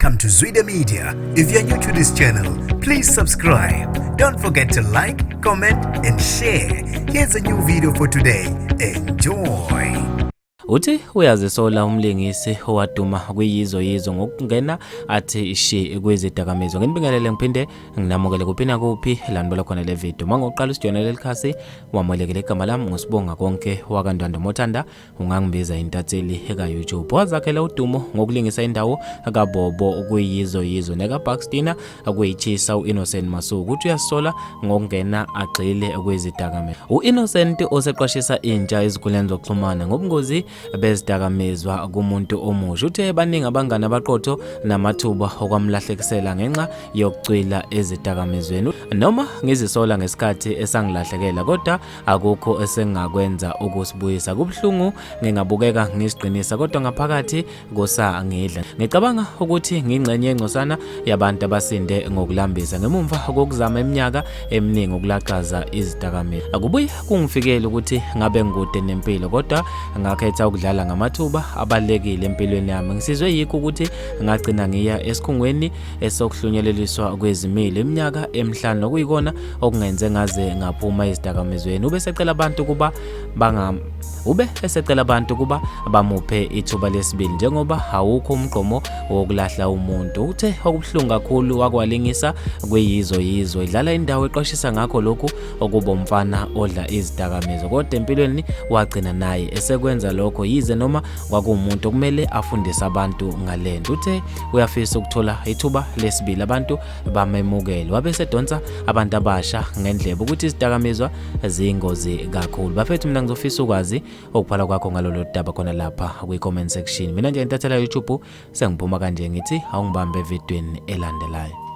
Welcome to Zwida Media. If you're new to this channel, please subscribe. Don't forget to like, comment and share. Here's a new video for today. Enjoy. Uthi uyazisola umlingisi owaduma kuyizo ngokungena athi ishi kwezidakamizwa. Nginibingelele ngiphinde nginamukele kuphina kuphi lanibona khona le video. Mangoqala usijona lelikhasi wamolekele igama lami ngosibonga konke wakandwanda mothanda ungangibiza intatheli eka YouTube. Wazakhela udumo ngokulingisa indawo kaBobo kuyizo neka Buckstina akuyichisa uInnocent Masuku. Uthi uyasola ngokungena agxile kwezidakamizwa. uInnocent oseqwashisa intsha ezikhuleni zokuxhumana ngobungozi bezidakamizwa kumuntu omusha. Uthe baningi abangana abaqotho namathuba okwamlahlekisela ngenxa yokucwila ezidakamizweni. Noma ngizisola ngesikhathi esangilahlekela kodwa akukho esengakwenza ukusibuyisa. Kubhlungu ngingabukeka ngisiqinisa kodwa ngaphakathi kusangidla. Ngicabanga ukuthi ngingcenye engcosana yabantu abasinde ngokulambisa ngemumva kokuzama iminyaka eminingi ukulaqaza izidakamizwa. Akubuye kungifikele ukuthi ngabe ngikude nempilo kodwa ngakhetha ukudlala ngamathuba abalekile empilweni yami. Ngisizwe yikho ukuthi ngagcina ngiya esikhungweni esokuhlunyeleliswa kwezimilo iminyaka emihlanu okuyikona okungenze ngaze ngaphuma izidakamizweni. Ube esecela abantu kuba bamuphe ithuba lesibili njengoba awukho umgqomo wokulahla umuntu. Uthe okubhlungu kakhulu wakwalingisa kuyizo idlala indawo eqwashisa ngakho lokhu okuba umfana odla izidakamizwa kodwa empilweni wagcina naye esekwenza lokho yize noma kwakumuntu okumele afundise abantu ngalento. Uthe uyafisa ukuthola ithuba lesibili abantu bamemukele. Wabe sedonsa abantu abasha ngendlebe ukuthi izidakamizwa ziyingozi kakhulu. Bafethu mina ngizofisa ukwazi okuphala kwakho ngalolu daba khona lapha kwi-comment section. Mina nje intathela YouTube sengiphuma kanje ngithi awungibambe evidweni elandelayo.